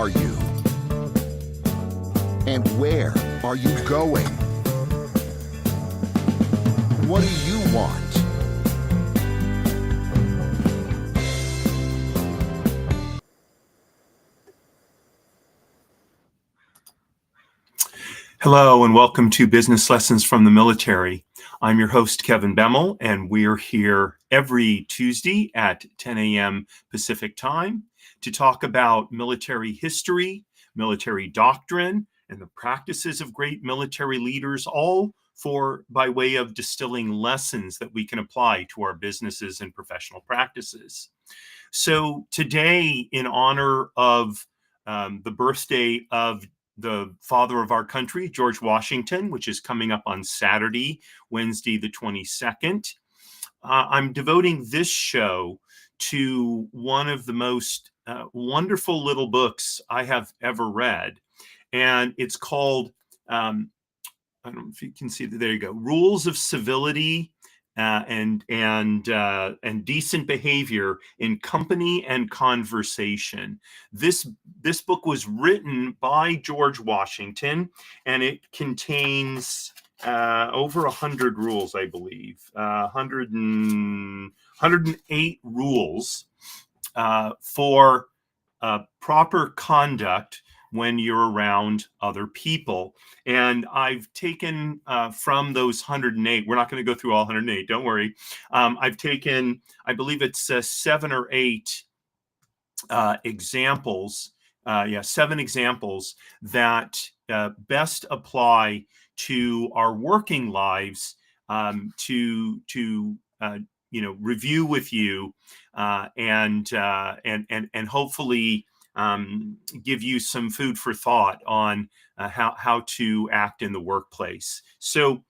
are you? And where are you going? What do you want? Hello and welcome to Business Lessons from the Military. I'm your host, Kevin Bemmel, and we're here every Tuesday at 10 a.m. Pacific time to talk about military history, military doctrine, and the practices of great military leaders, all by way of distilling lessons that we can apply to our businesses and professional practices. So today, in honor of the birthday of the father of our country, George Washington, which is coming up on Saturday, Wednesday, the 22nd. I'm devoting this show to one of the most wonderful little books I have ever read. And it's called, I don't know if you can see that, there you go, Rules of Civility and Decent Behavior in Company and Conversation. This book was written by George Washington, and it contains over 100 rules, I believe, 108 rules for proper conduct when you're around other people. And I've taken from those 108, we're not going to go through all 108, don't worry. I've taken, I believe it's 7 or 8 examples, 7 examples that best apply to our working lives, to review with you, and hopefully give you some food for thought on how to act in the workplace. So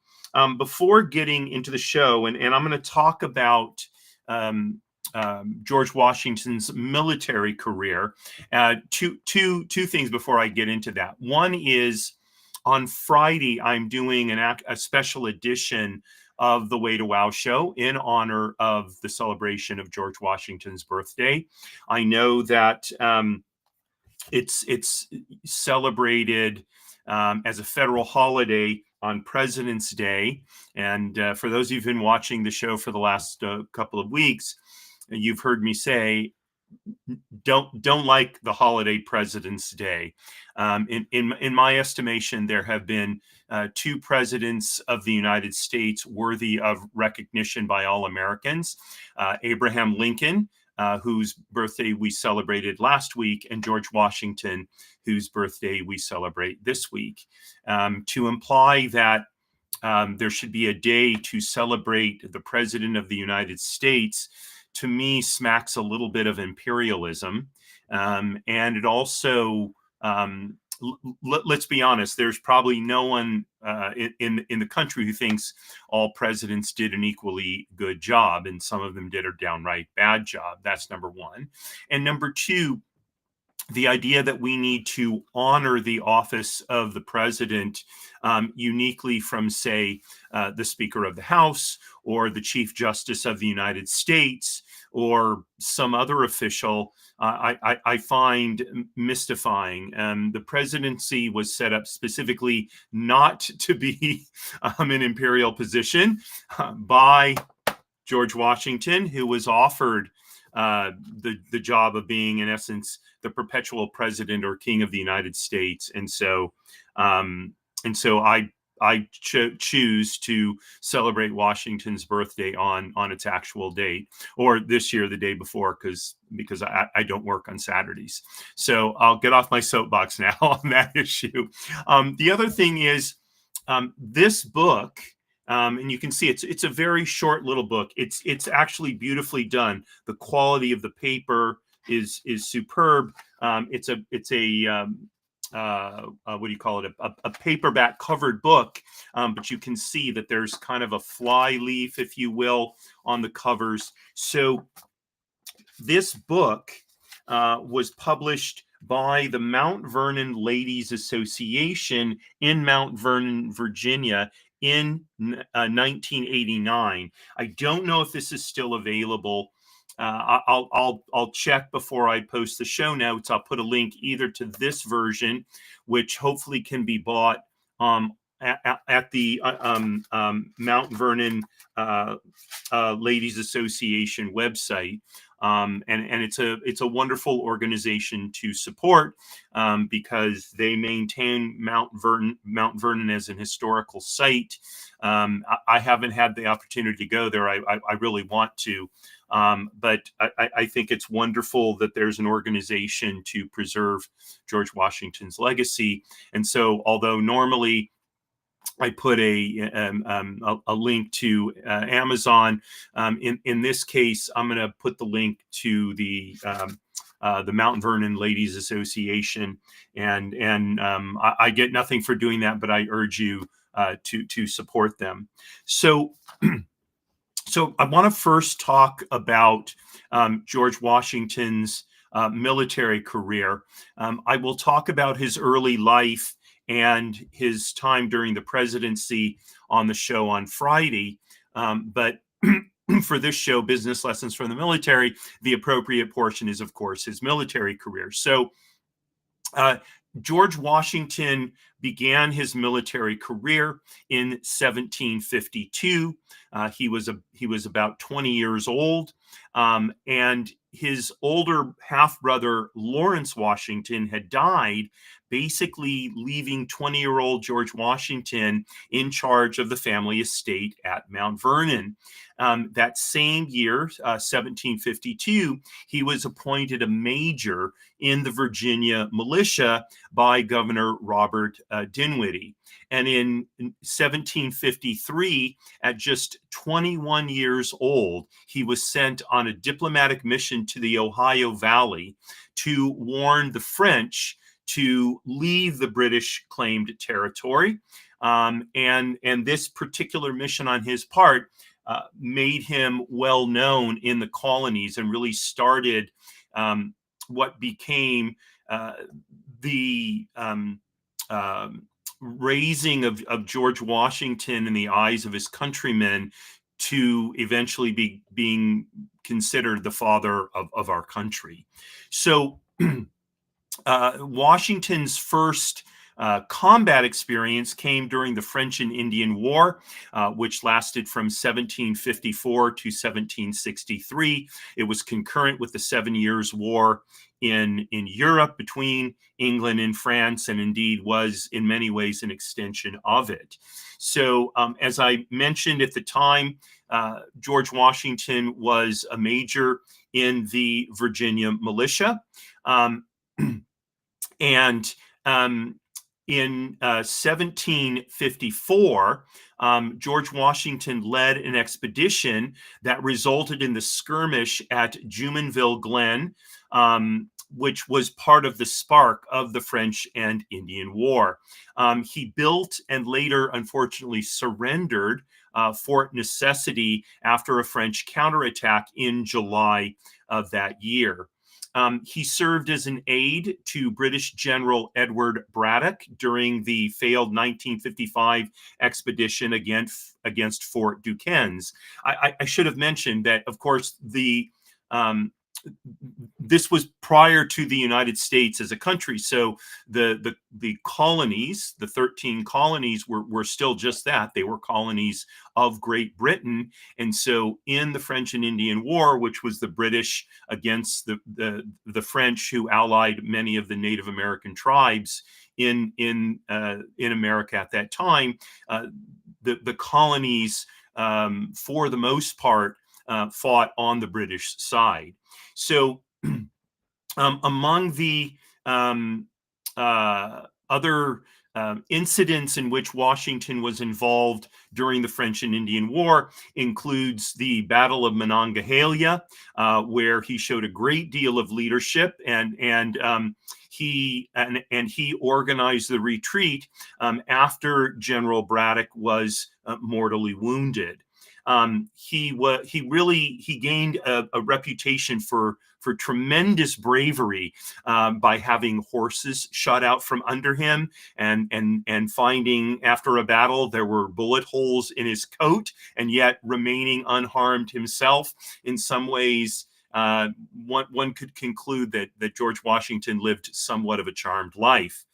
before getting into the show, and I'm going to talk about George Washington's military career, two things before I get into that. One is, on Friday, I'm doing a special edition of the Way to Wow show in honor of the celebration of George Washington's birthday. I know that it's celebrated as a federal holiday on President's Day. And for those of you who've been watching the show for the last couple of weeks, you've heard me say, don't like the holiday President's Day. In my estimation, there have been 2 presidents of the United States worthy of recognition by all Americans: Abraham Lincoln, whose birthday we celebrated last week, and George Washington, whose birthday we celebrate this week. To imply that there should be a day to celebrate the President of the United States, to me, smacks a little bit of imperialism. And it also, let's be honest, there's probably no one in the country who thinks all presidents did an equally good job, and some of them did a downright bad job. That's number one. And number two, the idea that we need to honor the office of the president uniquely from, say, the Speaker of the House or the Chief Justice of the United States or some other official, I find mystifying. The presidency was set up specifically not to be an imperial position by George Washington, who was offered the job of being, in essence, the perpetual president or king of the United States. And so I choose to celebrate Washington's birthday on its actual date, or this year the day before, because I don't work on Saturdays. So I'll get off my soapbox now on that issue. The other thing is, this book, and you can see it's a very short little book. It's actually beautifully done. The quality of the paper is superb. It's a what do you call it? A paperback covered book, but you can see that there's kind of a fly leaf, if you will, on the covers. So this book was published by the Mount Vernon Ladies Association in Mount Vernon, Virginia, in 1989. I don't know if this is still available. I'll check before I post the show notes. I'll put a link either to this version, which hopefully can be bought at the Mount Vernon Ladies Association website. And it's a wonderful organization to support because they maintain Mount Vernon as an historical site. I haven't had the opportunity to go there. I really want to. But I think it's wonderful that there's an organization to preserve George Washington's legacy. And so, although normally I put a link to Amazon, in this case, I'm going to put the link to the Mount Vernon Ladies Association, and I get nothing for doing that, but I urge you to support them. So. So I want to first talk about George Washington's military career. I will talk about his early life and his time during the presidency on the show on Friday. But for this show, Business Lessons from the Military, the appropriate portion is, of course, his military career. So George Washington began his military career in 1752. He was about 20 years old, and his older half brother Lawrence Washington had died, basically leaving 20-year-old George Washington in charge of the family estate at Mount Vernon. That same year, 1752, he was appointed a major in the Virginia militia by Governor Robert Dinwiddie. And in 1753, at just 21 years old, he was sent on a diplomatic mission to the Ohio Valley to warn the French to leave the British claimed territory. And this particular mission on his part made him well known in the colonies and really started what became the raising of George Washington in the eyes of his countrymen to eventually be being considered the father of our country. So Washington's first combat experience came during the French and Indian War, which lasted from 1754 to 1763. It was concurrent with the 7 Years' War in Europe between England and France, and indeed was in many ways an extension of it. So as I mentioned at the time, George Washington was a major in the Virginia militia. And in 1754, George Washington led an expedition that resulted in the skirmish at Jumonville Glen, which was part of the spark of the French and Indian War. He built and later, unfortunately, surrendered Fort Necessity after a French counterattack in July of that year. He served as an aide to British General Edward Braddock during the failed 1955 expedition against Fort Duquesne. I should have mentioned that, of course, this was prior to the United States as a country. So the colonies, the 13 colonies were still just that. They were colonies of Great Britain. And so in the French and Indian War, which was the British against the French, who allied many of the Native American tribes in America at that time, the colonies, for the most part, fought on the British side. So among the other incidents in which Washington was involved during the French and Indian War includes the Battle of Monongahela, where he showed a great deal of leadership, and he organized the retreat after General Braddock was mortally wounded. He gained a reputation for tremendous bravery by having horses shot out from under him, and finding after a battle there were bullet holes in his coat, and yet remaining unharmed himself. In some ways, one could conclude that George Washington lived somewhat of a charmed life.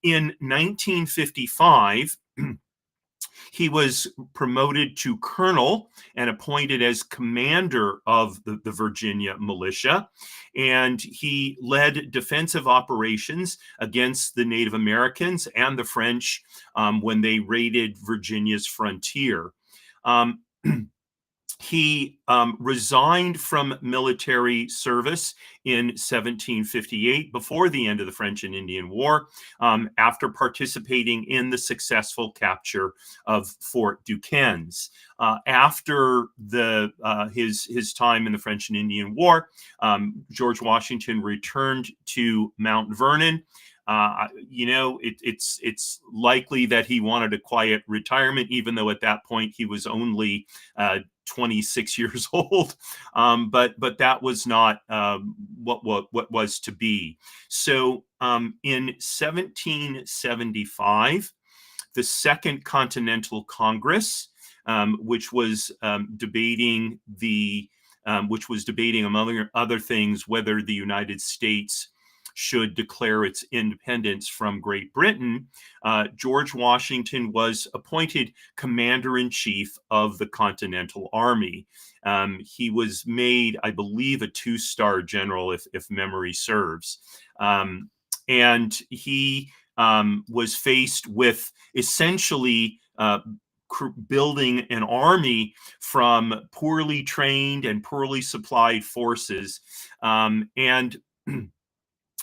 In 1955, he was promoted to colonel and appointed as commander of the Virginia militia. And he led defensive operations against the Native Americans and the French when they raided Virginia's frontier. Um, He resigned from military service in 1758 before the end of the French and Indian War, after participating in the successful capture of Fort Duquesne. After his time in the French and Indian War, George Washington returned to Mount Vernon. It's likely that he wanted a quiet retirement, even though at that point he was only 26 years old, but that was not what was to be. So in 1775, the Second Continental Congress, which was debating among other things whether the United States should declare its independence from Great Britain, George Washington was appointed commander-in-chief of the Continental Army. He was made, I believe, a 2-star general, if memory serves. And he was faced with essentially building an army from poorly trained and poorly supplied forces. And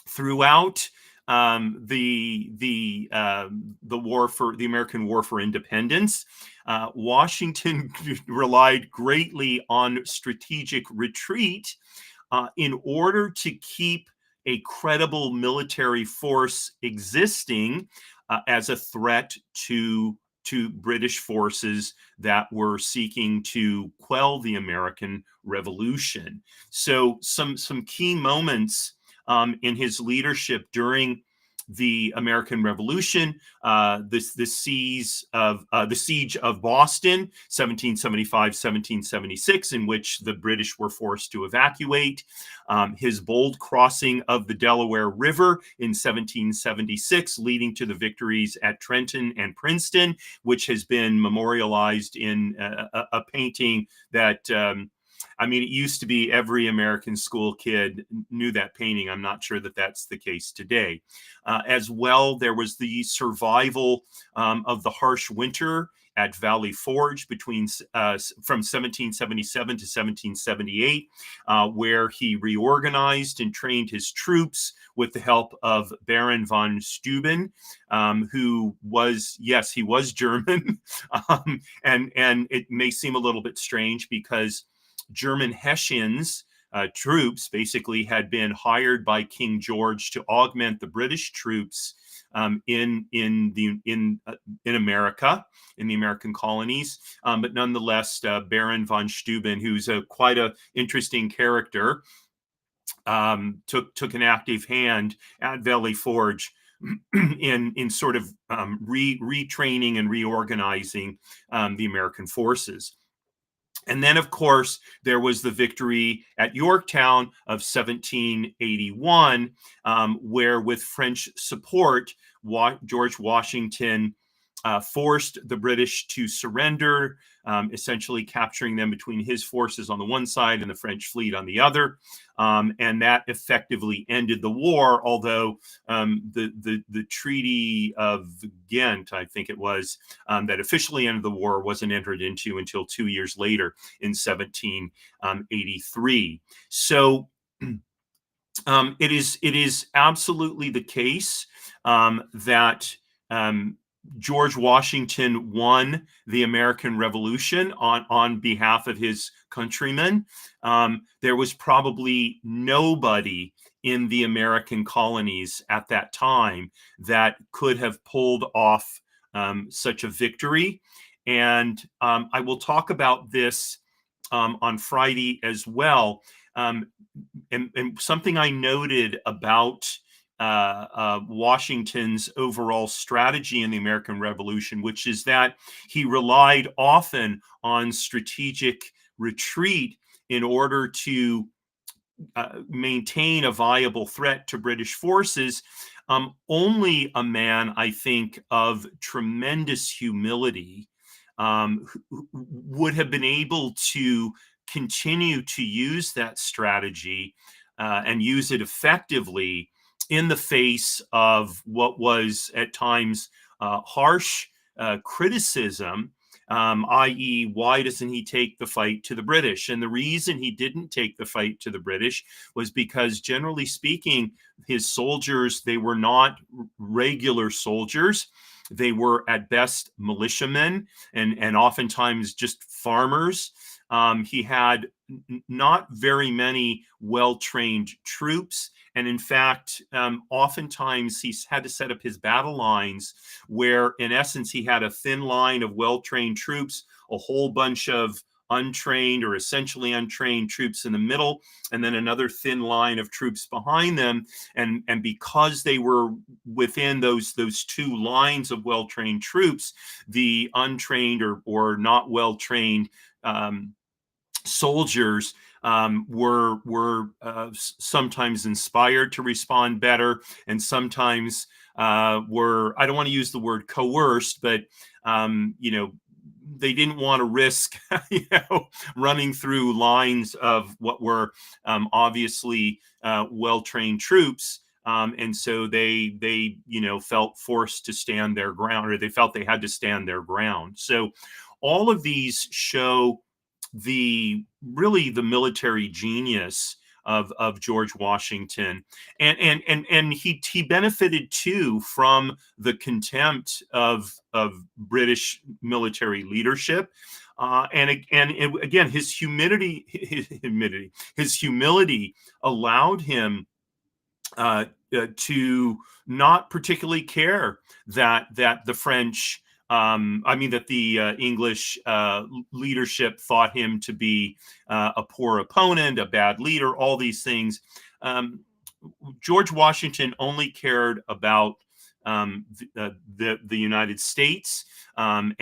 throughout the American War for Independence, Washington relied greatly on strategic retreat in order to keep a credible military force existing as a threat to British forces that were seeking to quell the American Revolution. So some key moments in his leadership during the American Revolution, the siege of Boston, 1775-1776, in which the British were forced to evacuate, his bold crossing of the Delaware River in 1776, leading to the victories at Trenton and Princeton, which has been memorialized in a painting that it used to be every American school kid knew that painting. I'm not sure that that's the case today. As well, there was the survival of the harsh winter at Valley Forge from 1777 to 1778, where he reorganized and trained his troops with the help of Baron von Steuben, who was, yes, he was German. And it may seem a little bit strange because German Hessians troops basically had been hired by King George to augment the British troops in America, in the American colonies. But nonetheless, Baron von Steuben, who's quite an interesting character, took an active hand at Valley Forge in sort of retraining and reorganizing the American forces. And then, of course, there was the victory at Yorktown of 1781, where with French support, George Washington forced the British to surrender, essentially capturing them between his forces on the one side and the French fleet on the other. And that effectively ended the war, although the Treaty of Ghent, I think it was, that officially ended the war wasn't entered into until 2 years later in 1783. So it is absolutely the case that George Washington won the American Revolution on behalf of his countrymen. There was probably nobody in the American colonies at that time that could have pulled off such a victory. And I will talk about this on Friday as well. And something I noted about Washington's overall strategy in the American Revolution, which is that he relied often on strategic retreat in order to maintain a viable threat to British forces, only a man, I think, of tremendous humility who would have been able to continue to use that strategy and use it effectively in the face of what was at times harsh criticism, i.e., why doesn't he take the fight to the British? And the reason he didn't take the fight to the British was because, generally speaking, his soldiers, they were not regular soldiers. They were at best militiamen and oftentimes just farmers. He had not very many well-trained troops. And in fact, oftentimes he's had to set up his battle lines where, in essence, he had a thin line of well-trained troops, a whole bunch of untrained or essentially untrained troops in the middle, and then another thin line of troops behind them. And because they were within those two lines of well-trained troops, the untrained or not well-trained soldiers were sometimes inspired to respond better, and sometimes were, I don't want to use the word coerced, but they didn't want to risk running through lines of what were obviously well-trained troops. And so they felt forced to stand their ground, or they felt they had to stand their ground. So all of these show the military genius of George Washington, and he benefited too from the contempt of British military leadership, and again his humility allowed him to not particularly care that the French, that the English leadership thought him to be a poor opponent, a bad leader, all these things. George Washington only cared about the United States and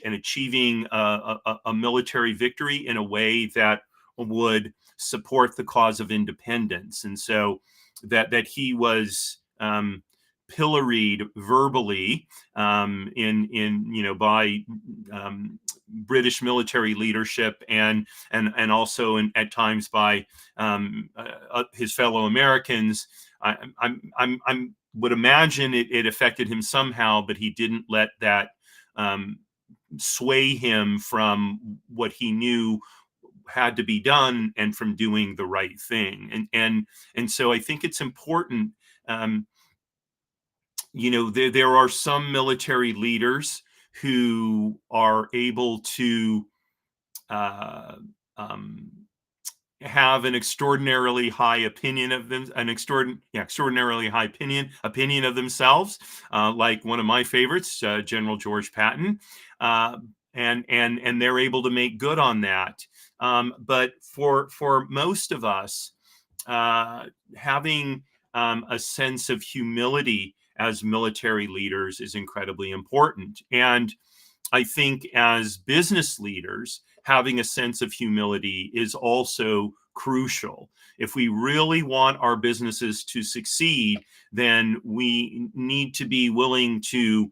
achieving a military victory in a way that would support the cause of independence. And so that he was pilloried verbally by British military leadership and also at times by his fellow Americans. I would imagine it affected him somehow, but he didn't let that sway him from what he knew had to be done and from doing the right thing. And so I think it's important. There are some military leaders who are able to have an extraordinarily high opinion of them, extraordinarily high opinion of themselves, like one of my favorites, General George Patton, and they're able to make good on that. But for most of us, having a sense of humility as military leaders is incredibly important. And I think as business leaders, having a sense of humility is also crucial. If we really want our businesses to succeed, then we need to be willing to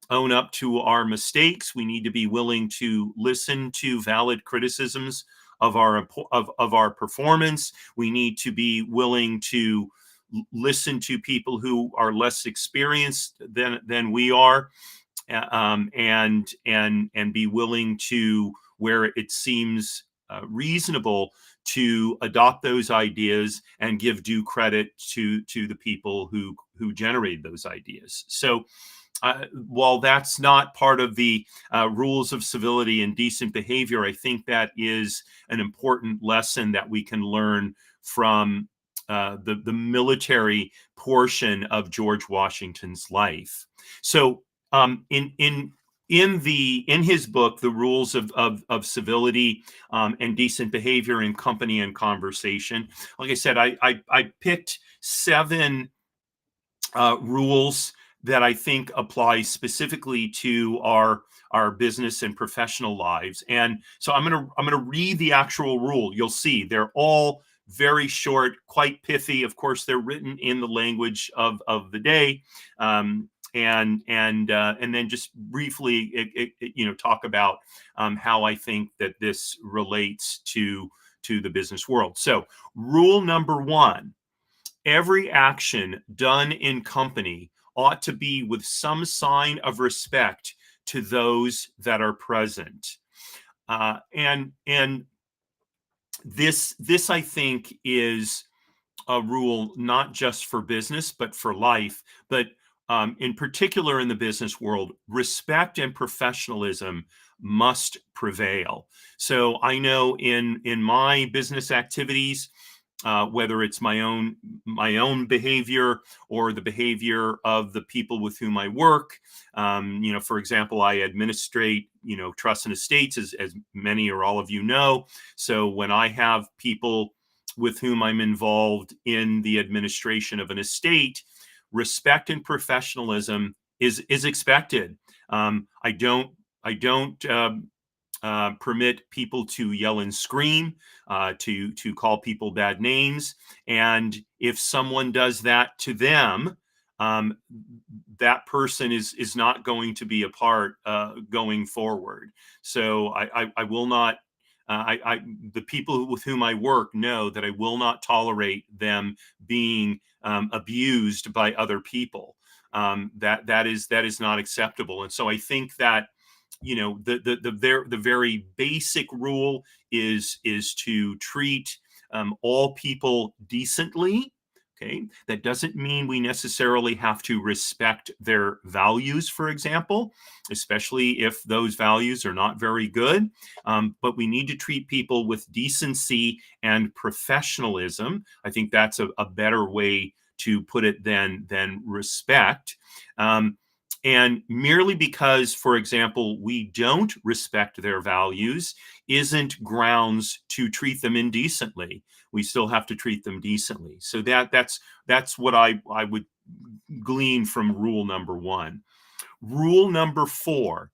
own up to our mistakes. We need to be willing to listen to valid criticisms of our performance. We need to be willing to listen to people who are less experienced than we are, and be willing to, where it seems reasonable, to adopt those ideas and give due credit to the people who generated those ideas. So while that's not part of the rules of civility and decent behavior, I think that is an important lesson that we can learn from the military portion of George Washington's life. So in his book, The Rules of Civility and Decent Behavior in Company and Conversation, like I said, I picked 7 rules that I think apply specifically to our business and professional lives. And so I'm gonna read the actual rule. You'll see they're all very short, quite pithy. Of course, they're written in the language of the day. And then just briefly, talk about how I think that this relates to the business world. So, rule number one: every action done in company ought to be with some sign of respect to those that are present. And this I think is a rule not just for business but for life. But in particular in the business world, respect and professionalism must prevail. So I know in my business activities, whether it's my own behavior or the behavior of the people with whom I work. For example, I administrate, trusts and estates, as many or all of you know. So when I have people with whom I'm involved in the administration of an estate, respect and professionalism is expected. I don't permit people to yell and scream, to call people bad names, and if someone does that to them, um, that person is not going to be a part going forward. So I will not. The people with whom I work know that I will not tolerate them being abused by other people. That is not acceptable, and so I think that the very basic rule is to treat all people decently. Okay, that doesn't mean we necessarily have to respect their values, for example, especially if those values are not very good. But we need to treat people with decency and professionalism. I think that's a better way to put it than respect. And merely because, for example, we don't respect their values isn't grounds to treat them indecently. We still have to treat them decently. So that's what I would glean from rule number one. Rule number four: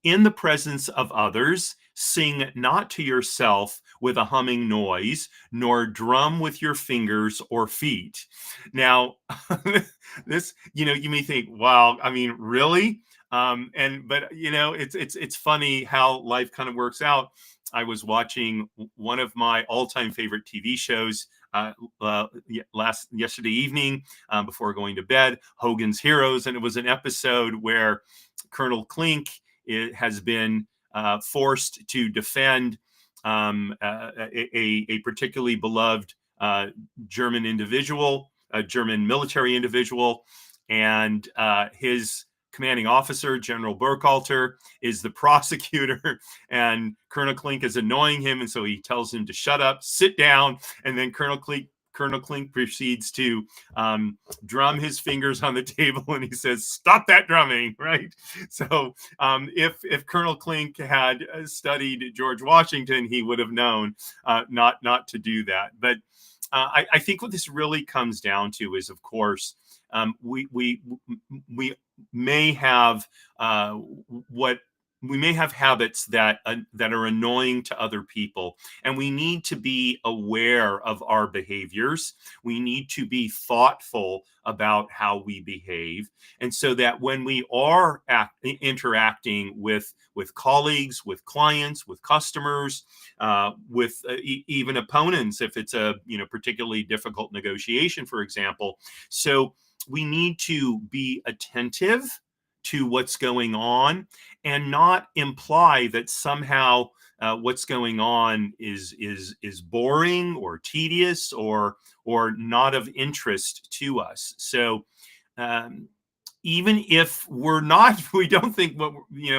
in the presence of others, sing not to yourself with a humming noise, nor drum with your fingers or feet. Now, this, you may think, wow, I mean, really? But it's funny how life kind of works out. I was watching one of my all-time favorite TV shows yesterday evening, before going to bed, Hogan's Heroes, and it was an episode where Colonel Klink has been forced to defend a particularly beloved German individual, a German military individual, and his commanding officer, General Burkhalter, is the prosecutor, and Colonel Klink is annoying him, and so he tells him to shut up, sit down, and then Colonel Klink proceeds to drum his fingers on the table, and he says, "Stop that drumming!" Right? So, if Colonel Klink had studied George Washington, he would have known not to do that. But I think what this really comes down to is, of course, we may have we may have habits that are annoying to other people, and we need to be aware of our behaviors. We need to be thoughtful about how we behave, and so that when we are interacting with colleagues, with clients, with customers, with even opponents, if it's a particularly difficult negotiation, for example. So we need to be attentive to what's going on and not imply that somehow what's going on is boring or tedious or not of interest to us. So even if we don't think what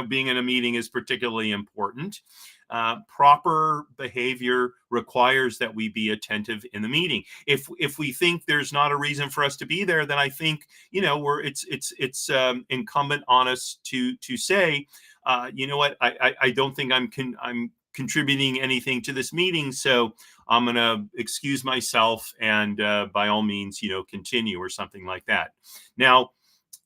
being in a meeting is particularly important, proper behavior requires that we be attentive in the meeting. If we think there's not a reason for us to be there, then I think it's incumbent on us to say, what, I don't think I'm contributing anything to this meeting, so I'm going to excuse myself and by all means continue, or something like that. Now,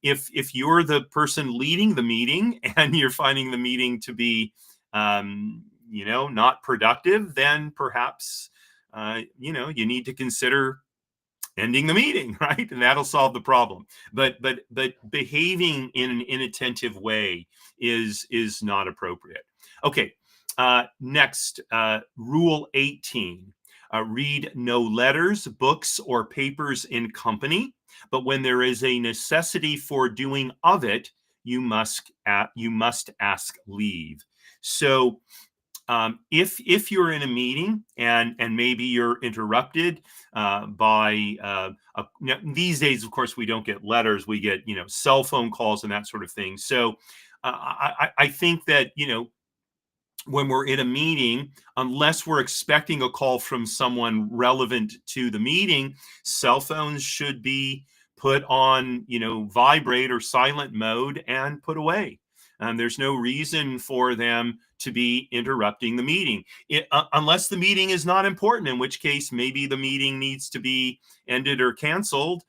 if you're the person leading the meeting and you're finding the meeting to be not productive, then perhaps you need to consider ending the meeting, right? And that'll solve the problem. But behaving in an inattentive way is not appropriate. Okay. Next, rule 18. Read no letters, books, or papers in company, but when there is a necessity for doing of it, you must ask leave. So if you're in a meeting and maybe you're interrupted by these days, of course, we don't get letters, we get cell phone calls and that sort of thing. So I think that when we're in a meeting, unless we're expecting a call from someone relevant to the meeting, cell phones should be put on, vibrate or silent mode and put away. There's no reason for them to be interrupting the meeting, unless the meeting is not important, in which case maybe the meeting needs to be ended or canceled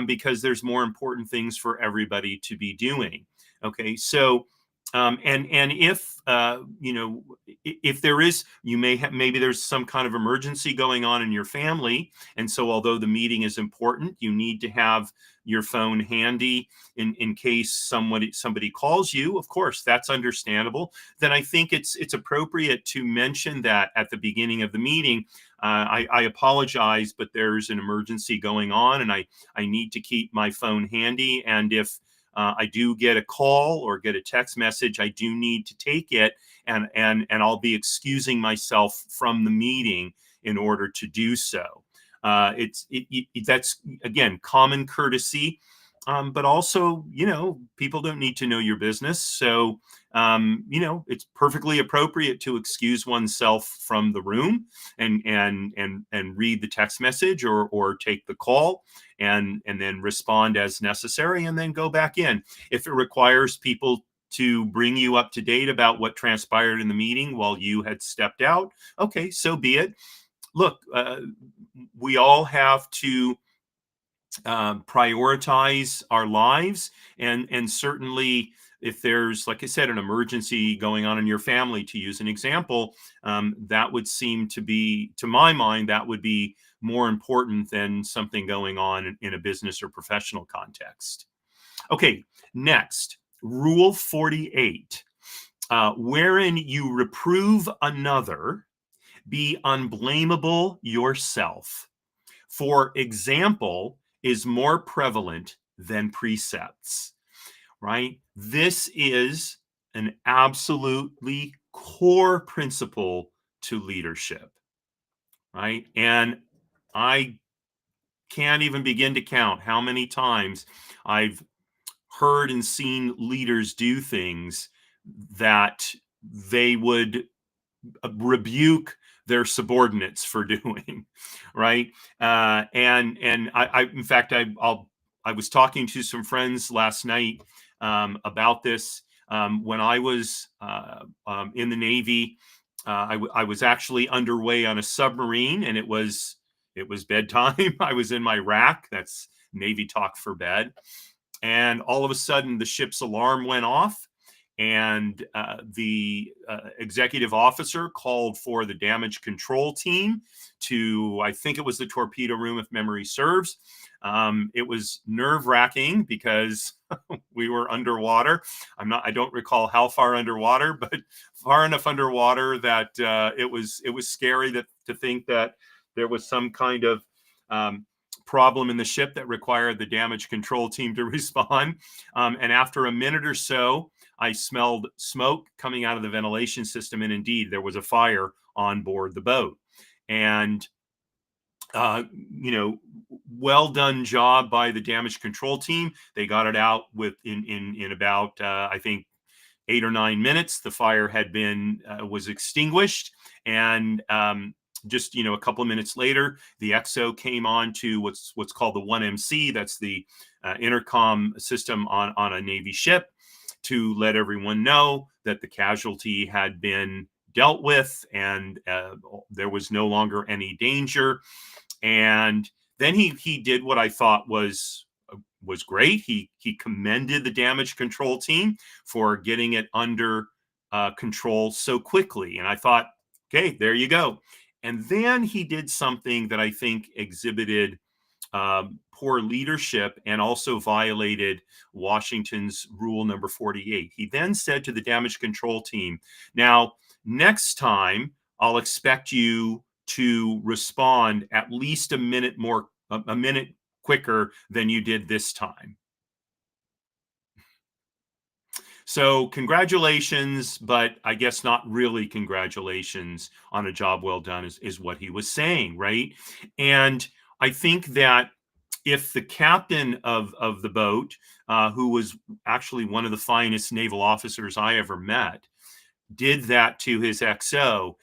because there's more important things for everybody to be doing. Okay, so and if if there is, maybe there's some kind of emergency going on in your family, and so although the meeting is important, you need to have your phone handy in case somebody calls you. Of course, that's understandable. Then I think it's appropriate to mention that at the beginning of the meeting. I apologize, but there's an emergency going on, and I need to keep my phone handy. And if I do get a call or get a text message, I do need to take it, and I'll be excusing myself from the meeting in order to do so. That's again common courtesy, but also people don't need to know your business, so it's perfectly appropriate to excuse oneself from the room and read the text message or take the call and then respond as necessary and then go back in. If it requires people to bring you up to date about what transpired in the meeting while you had stepped out, okay, so be it. Look, we all have to prioritize our lives, and certainly if there's, like I said, an emergency going on in your family, to use an example, that would seem to be, to my mind, that would be more important than something going on in a business or professional context. Okay, next, rule 48, wherein you reprove another, be unblameable yourself. For example is more prevalent than precepts, right? This is an absolutely core principle to leadership, right? And I can't even begin to count how many times I've heard and seen leaders do things that they would rebuke their subordinates for doing, right? And I in fact, I was talking to some friends last night about this. When I was in the Navy, I was actually underway on a submarine, and it was bedtime. I was in my rack. That's Navy talk for bed. And all of a sudden, the ship's alarm went off, and the executive officer called for the damage control team to, I think it was the torpedo room, if memory serves. It was nerve-wracking because we were underwater. I don't recall how far underwater, but far enough underwater that it was scary to think that there was some kind of problem in the ship that required the damage control team to respond. And after a minute or so, I smelled smoke coming out of the ventilation system, and indeed there was a fire on board the boat. And well done job by the damage control team. They got it out in about I think 8 or 9 minutes. The fire had been was extinguished, and just a couple of minutes later, the XO came on to what's called the 1MC. That's the intercom system on a Navy ship, to let everyone know that the casualty had been dealt with and there was no longer any danger. And then he did what I thought was great. He commended the damage control team for getting it under control so quickly. And I thought, okay, there you go. And then he did something that I think exhibited poor leadership and also violated Washington's rule number 48. He then said to the damage control team, now, next time, I'll expect you to respond at least a minute quicker than you did this time. So congratulations, but I guess not really congratulations on a job well done is what he was saying, right? And I think that if the captain of the boat, who was actually one of the finest naval officers I ever met, did that to his XO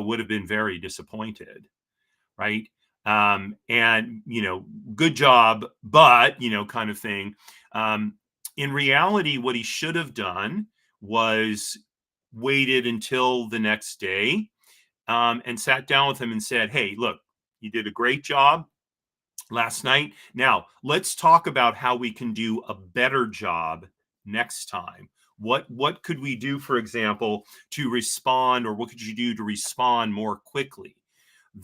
would have been very disappointed, right? And good job, but kind of thing. In reality, what he should have done was waited until the next day, and sat down with him and said, "Hey, look, you did a great job last night. Now, let's talk about how we can do a better job next time. What could we do, for example, to respond, or what could you do to respond more quickly?"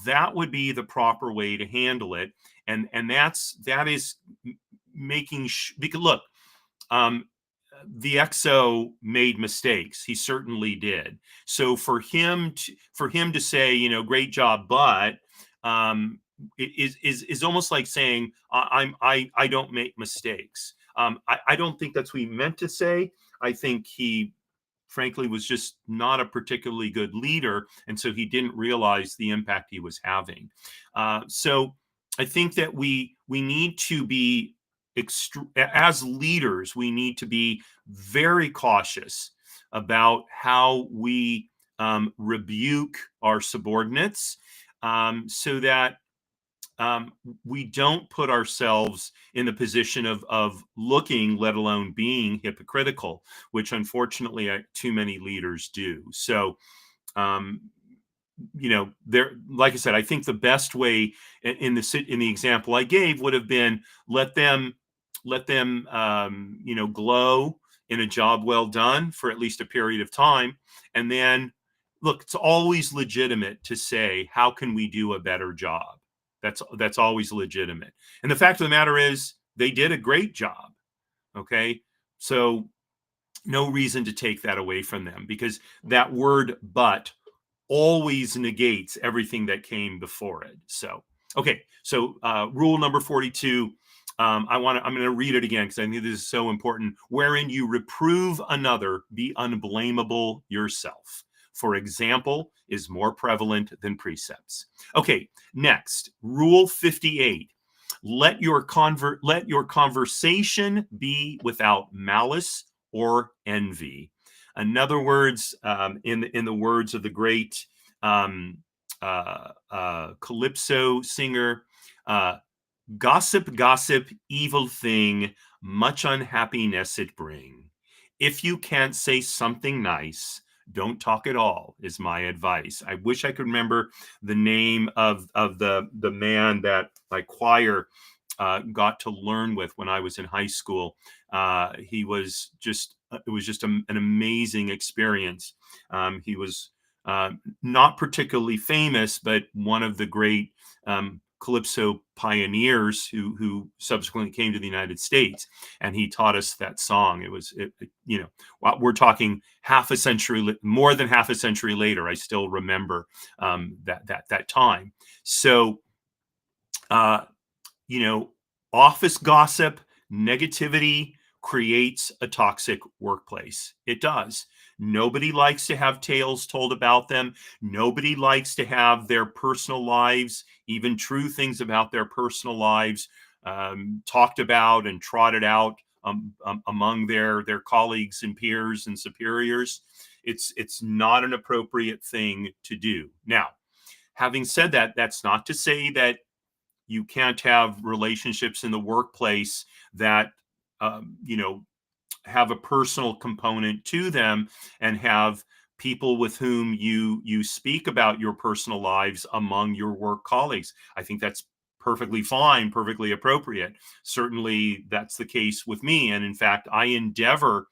That would be the proper way to handle it. And that is making because look, um, the XO made mistakes. He certainly did. So for him to say, great job, but is almost like saying I don't make mistakes. I don't think that's what he meant to say. I think he frankly was just not a particularly good leader, and so he didn't realize the impact he was having. So I think that we need to be as leaders, we need to be very cautious about how we rebuke our subordinates, so that we don't put ourselves in the position of looking, let alone being hypocritical, which unfortunately too many leaders do. So, um, there, like I said, I think the best way in the example I gave would have been let them glow in a job well done for at least a period of time, and then look, it's always legitimate to say, how can we do a better job? That's always legitimate. And the fact of the matter is, they did a great job. Okay, so no reason to take that away from them, because that word "but" always negates everything that came before it. So, okay. So, rule number 42. I'm going to read it again because I think this is so important. Wherein you reprove another, be unblameable yourself. For example is more prevalent than precepts. Okay. Next, rule 58. Let your conversation be without malice or envy. In other words, in the words of the great calypso singer, gossip, gossip, evil thing, much unhappiness it bring. If you can't say something nice, don't talk at all, is my advice. I wish I could remember the name of the man that my choir got to learn with when I was in high school. He was just it was just an amazing experience. He was not particularly famous, but one of the great calypso pioneers who subsequently came to the United States, and he taught us that song. We're talking more than half a century later. I still remember that time. So, uh, you know, office gossip, negativity creates a toxic workplace. It does. Nobody likes to have tales told about them. Nobody likes to have their personal lives, even true things about their personal lives, talked about and trotted out among their colleagues and peers and superiors. It's not an appropriate thing to do. Now, having said that, that's not to say that you can't have relationships in the workplace that have a personal component to them, and have people with whom you speak about your personal lives among your work colleagues. I think that's perfectly fine, perfectly appropriate. Certainly that's the case with me, and in fact I endeavor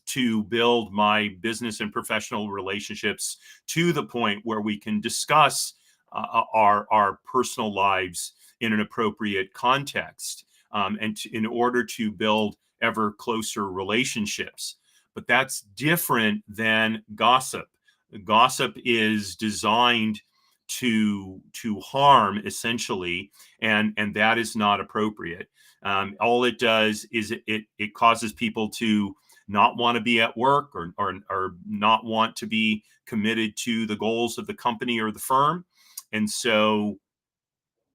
to build my business and professional relationships to the point where we can discuss our personal lives in an appropriate context, in order to build ever closer relationships. But that's different than gossip. Gossip is designed to harm, essentially, and that is not appropriate. All it does is it causes people to not want to be at work, or not want to be committed to the goals of the company or the firm. And so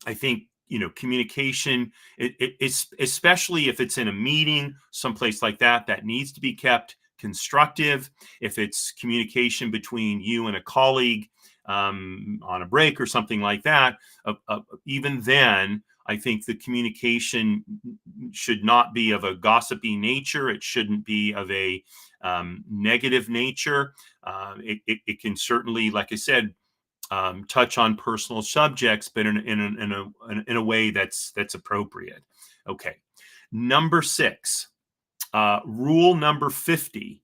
I think, communication, it's especially if it's in a meeting, someplace like that, that needs to be kept constructive. If it's communication between you and a colleague, on a break or something like that, even then, I think the communication should not be of a gossipy nature. It shouldn't be of a negative nature. It can certainly, like I said, touch on personal subjects, but in a way that's appropriate. Okay, number 6, rule number 50: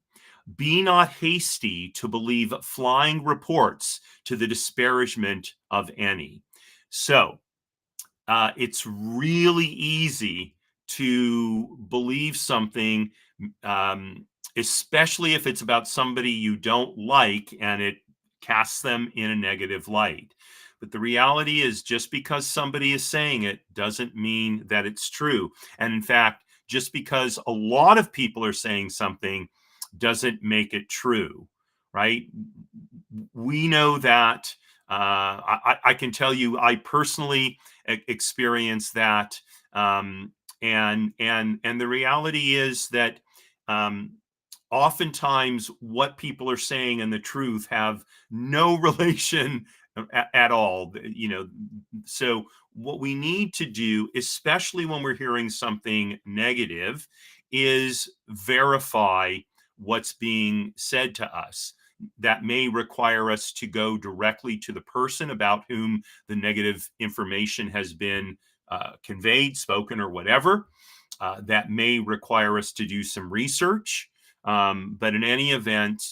be not hasty to believe flying reports to the disparagement of any. So it's really easy to believe something, especially if it's about somebody you don't like and it casts them in a negative light. But the reality is, just because somebody is saying it doesn't mean that it's true. And in fact, just because a lot of people are saying something doesn't make it true, right? We know that. I can tell you, I personally experienced that, and the reality is that, oftentimes what people are saying and the truth have no relation at all. So what we need to do, especially when we're hearing something negative, is verify what's being said to us. That may require us to go directly to the person about whom the negative information has been conveyed, spoken, or whatever. That may require us to do some research. But in any event,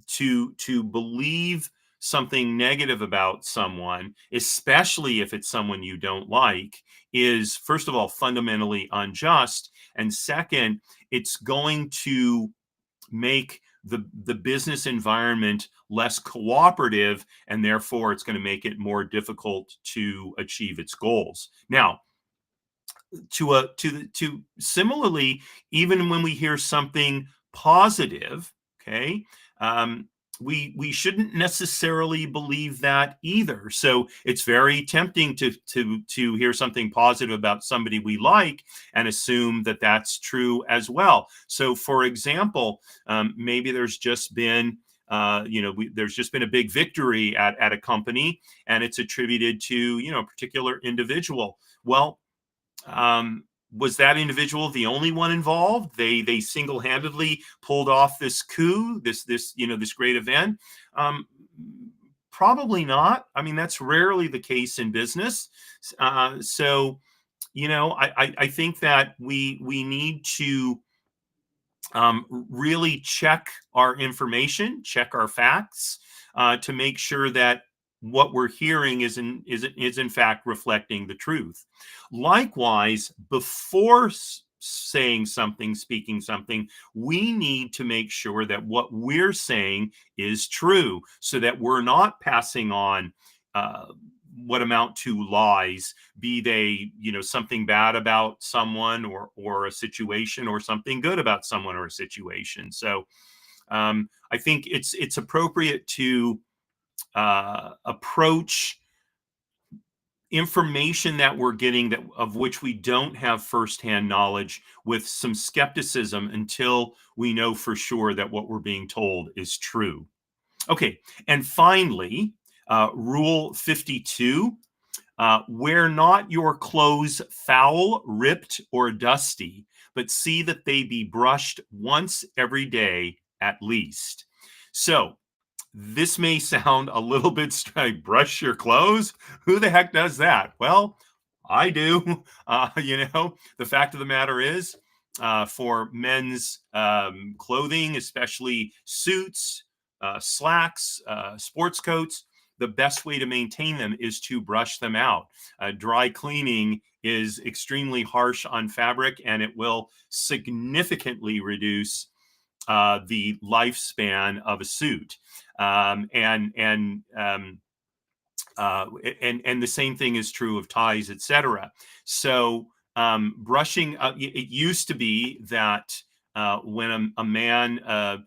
to believe something negative about someone, especially if it's someone you don't like, is, first of all, fundamentally unjust. And second, it's going to make the business environment less cooperative, and therefore it's going to make it more difficult to achieve its goals. Now, to similarly, even when we hear something positive, okay, we shouldn't necessarily believe that either. So it's very tempting to hear something positive about somebody we like and assume that that's true as well. So, for example, maybe there's just been there's just been a big victory at a company, and it's attributed to a particular individual. Well, was that individual the only one involved? They single-handedly pulled off this coup, this great event? Probably not. I mean, that's rarely the case in business. So, I think that we need to really check our information, check our facts, to make sure that what we're hearing is in fact reflecting the truth. Likewise, before saying something, speaking something, we need to make sure that what we're saying is true, so that we're not passing on what amount to lies, be they something bad about someone or a situation, or something good about someone or a situation. So I think it's appropriate to approach information that we're getting, that of which we don't have firsthand knowledge, with some skepticism until we know for sure that what we're being told is true. Okay, and finally, rule 52: wear not your clothes foul, ripped, or dusty, but see that they be brushed once every day at least. So this may sound a little bit strange. Brush your clothes? Who the heck does that? Well, I do. The fact of the matter is, for men's clothing, especially suits, slacks, sports coats, the best way to maintain them is to brush them out. Dry cleaning is extremely harsh on fabric, and it will significantly reduce the lifespan of a suit. And the same thing is true of ties, etc. So brushing, it used to be that when a man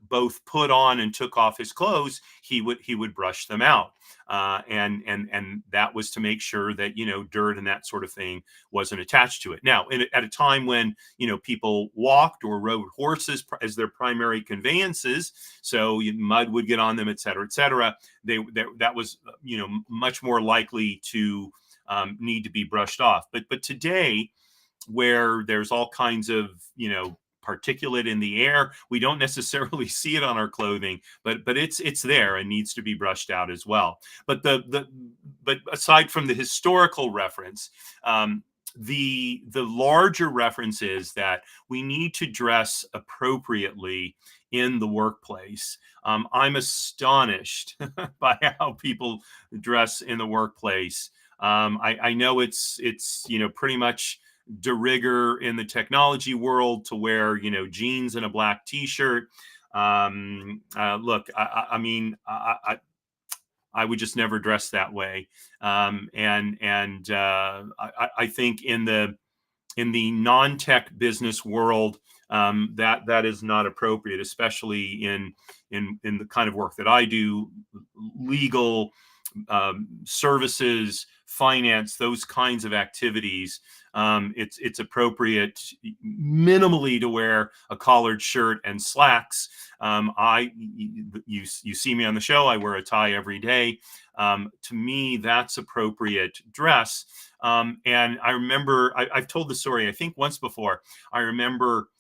both put on and took off his clothes, he would brush them out, and that was to make sure that dirt and that sort of thing wasn't attached to it. Now, at a time when people walked or rode horses as their primary conveyances, so mud would get on them, et cetera, et cetera. That was much more likely to need to be brushed off. But today, where there's all kinds of particulate in the air, we don't necessarily see it on our clothing, but it's there and needs to be brushed out as well. But but aside from the historical reference, the larger reference is that we need to dress appropriately in the workplace. I'm astonished by how people dress in the workplace. I know it's pretty much de rigueur in the technology world to wear jeans and a black t-shirt. Look, I mean, I would just never dress that way. I think in the non-tech business world, that is not appropriate, especially in the kind of work that I do, legal, services, finance, those kinds of activities. It's appropriate minimally to wear a collared shirt and slacks. You see me on the show, I wear a tie every day. To me, that's appropriate dress. And I remember, I've told the story, I think once before. I remember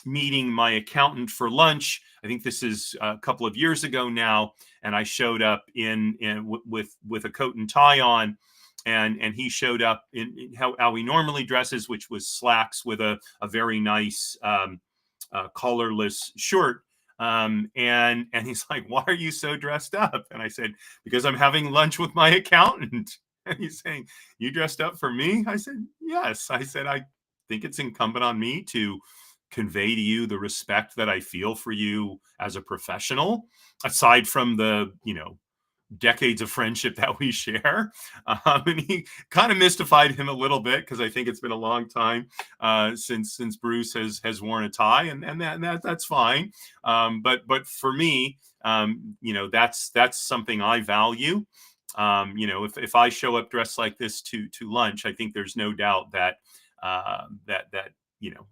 meeting my accountant for lunch. I think this is a couple of years ago now, and I showed up with a coat and tie on, and he showed up in how he normally dresses, which was slacks with a very nice collarless shirt. And he's like, "Why are you so dressed up?" And I said, "Because I'm having lunch with my accountant." And he's saying, "You dressed up for me?" I said, "Yes." I said, "I think it's incumbent on me to convey to you the respect that I feel for you as a professional, aside from the, decades of friendship that we share." And he kind of mystified him a little bit, because I think it's been a long time since Bruce has worn a tie, and that's fine. But for me, that's something I value. If I show up dressed like this to lunch, I think there's no doubt that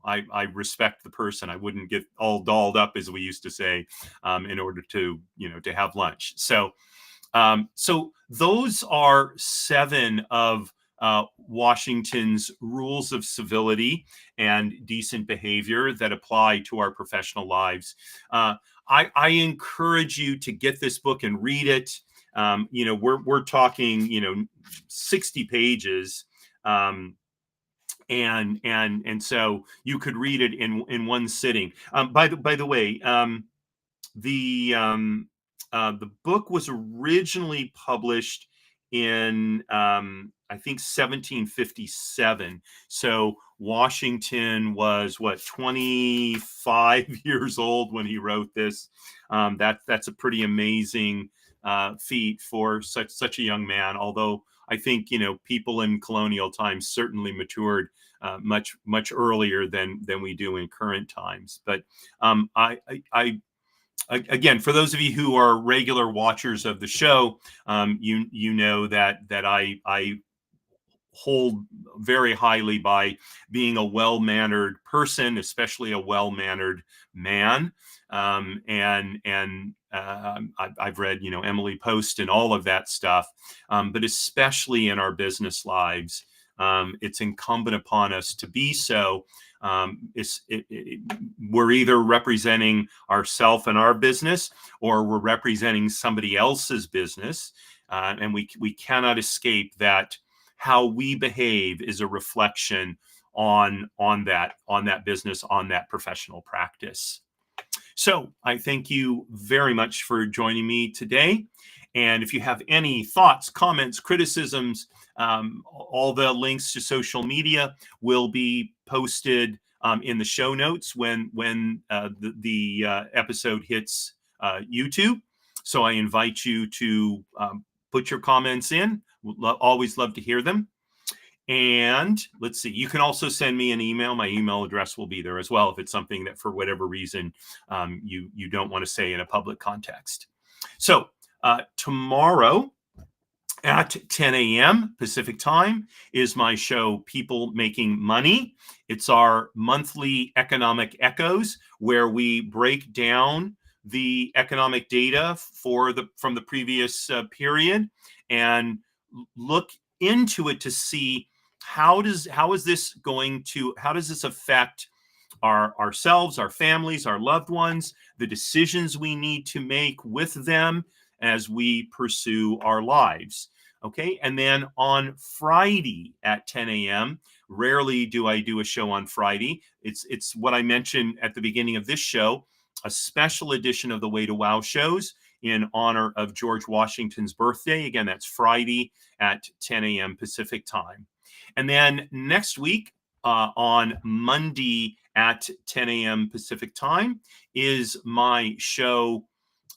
I respect the person. I wouldn't get all dolled up, as we used to say, in order to to have lunch. So those are 7 of Washington's rules of civility and decent behavior that apply to our professional lives. I encourage you to get this book and read it. We're talking 60 pages. And so you could read it in one sitting. By the way, the book was originally published in I think 1757. So Washington was 25 years old when he wrote this. That's a pretty amazing feat for such a young man. Although I think people in colonial times certainly matured much earlier than we do in current times. But again, for those of you who are regular watchers of the show, you know that I hold very highly by being a well-mannered person, especially a well-mannered man. I've read Emily Post and all of that stuff, but especially in our business lives, it's incumbent upon us to be so. We're either representing ourselves and our business, or we're representing somebody else's business, and we cannot escape that how we behave is a reflection on that business, on that professional practice. So I thank you very much for joining me today. And if you have any thoughts, comments, criticisms, all the links to social media will be posted in the show notes when the episode hits YouTube. So I invite you to put your comments in. Always love to hear them. And let's see, you can also send me an email. My email address will be there as well if it's something that for whatever reason you don't want to say in a public context. So tomorrow at 10 a.m. Pacific time is my show, People Making Money. It's our monthly economic echoes where we break down the economic data from the previous period and look into it to see how does this affect ourselves, our families, our loved ones, the decisions we need to make with them as we pursue our lives. Okay. And then on Friday at 10 a.m., rarely do I do a show on Friday. It's what I mentioned at the beginning of this show, a special edition of the Way to Wow shows in honor of George Washington's birthday. Again, that's Friday at 10 a.m. Pacific time. And then next week on Monday at 10 a.m. Pacific time is my show,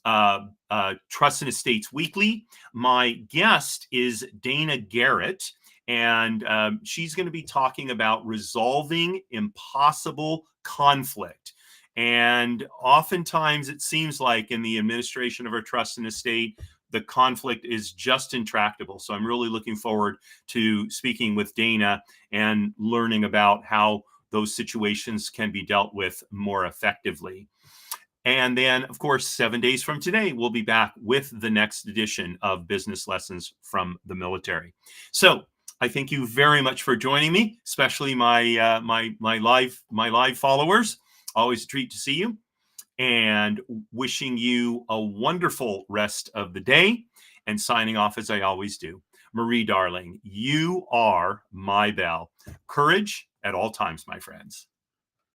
Trust and Estates Weekly. My guest is Dana Garrett, and she's going to be talking about resolving impossible conflict. And oftentimes it seems like in the administration of our trust and estate, the conflict is just intractable. So I'm really looking forward to speaking with Dana and learning about how those situations can be dealt with more effectively. And then, of course, 7 days from today, we'll be back with the next edition of Business Lessons from the Military. So I thank you very much for joining me, especially my live followers. Always a treat to see you, and wishing you a wonderful rest of the day, and signing off as I always do. Marie, darling, you are my belle. Courage at all times, my friends.